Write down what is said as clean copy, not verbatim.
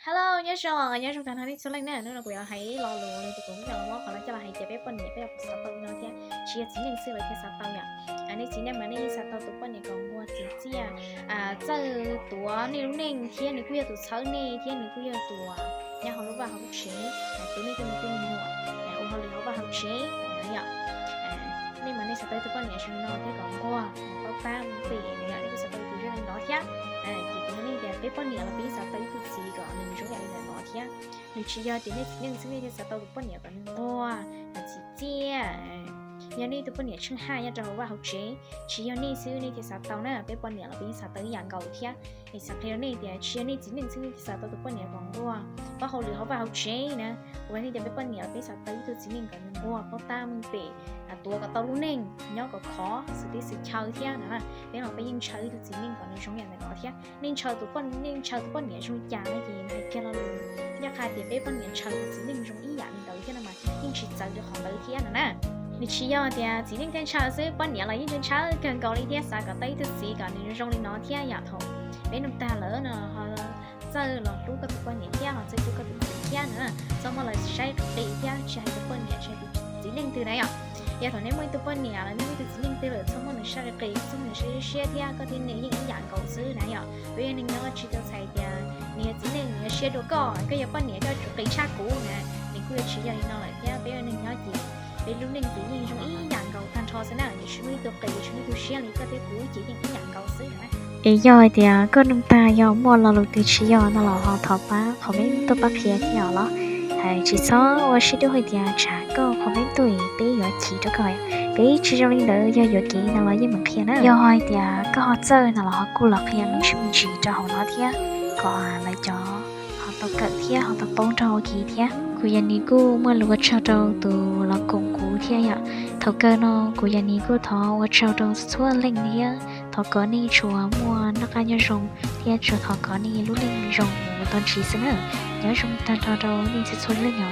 Hello, nhớ trong tháng này số lần này nữa là quý hãy lo lùa lên thì cũng giờ lo khỏi cho là hãy chế bé phân nhẹ bé học sáu tàu nó thế chia chỉ nên xưa là thế sáu tàu nhỉ này chỉ nên mà này sáu tàu tụ phân nhẹ còn mua chỉ chia giờ tụ này lúc này thiên này quý tụ sáu này thiên này quý tụ nhà họ lúc vào học chế tụ này tụi mình mua ô họ lúc vào học chế nhỉ nên mà này sáu tàu tụ phân nhẹ cho nó thế còn mua có tam tỷ này là cái sáu tàu tụ cho nó thế chỉ có này để bé phân nhẹ là bé sáu tàu tụ chỉ có mình số này là nó thế你只要点那几年那天啥到都半年个哇，那几件，nhà này tụi bọn nhảy chân hai nhà trâu vào học chế, chỉ nhà này xưa này thì sao tao nè, bé bọn nhảy là bé sao tới dạng cầu thế, thì sao theo này thì chỉ này chỉ nên xưa thì sao tao tụi bọn nhảy còn qua, và hồi họ vào học chế nè,วันนี้เดี๋ยวbé bọn nhảy là bé sao tới tụi chỉ nên còn qua, có ta mình bịตัวกับtao luôn nên, nhớ có khó, sự chơi thế nè, bé nó bé yên chơi tụi chỉ nên còn trong nhà này có thế, nên chơi tụi bọn nhảy trong nhà này thì hay kia là nhà khai thì bé bọn nhảy chơi tụi chỉ nên trong ý dạng này tới thế nào mà, nhưng chỉ chơi được họ tới thế nè. 你吃药的，今天跟超市半年了，已经超更高了一点，三个对的时间，你用的那天丫头，没那么大了呢，哈，这了如果不半年天哈，这如果不天呢，怎么来晒这一天，晒个半年，晒个今天对了呀。丫头，你每到半年了，你每到今天对了，怎么能晒个，怎么能晒些天，个天你一样高时那样，不然你那个吃到菜的，你今天你晒多高，个要半年个给差股呢，你估计吃药你那来天，不然你那几。bên lúc này tự nhiên trong ý dạng cầu than cho thế nào thì chúng tôi kể chúng tôi share lý các cái cú chỉ những ý dạng cầu xứ này ý rồi thì có nông ta do mua lò lụt từ chỉ do nó là họ thọ ba họ mấy tôi bắt phía thì nhỏ đó hay chỉ số tôi sẽ đưa thì trả có họ mấy tuổi bé giờ chỉ cho coi bé chỉ trong linh đỡ do giờ kỹ nó là như một phía nữa do hỏi thì có họ chơi nó là họ cố lập phía mình sẽ chỉ cho họ nói thế còn lại cho họ tập cận thế họ tập bóng cho kỳ thế cô nhà ní cô mua lúa trâu trâu từ là cùng cú thế ạ thầu cơ nó cô nhà ní cô thọ lúa trâu trâu xua lên thế thọ có ní chùa mua nó cá nhau rồng thế chùa thọ có ní lúa lên rồng một tuần chỉ xưa nữa nhớ rồng ta trâu trâu ní sẽ xua lên nhỏ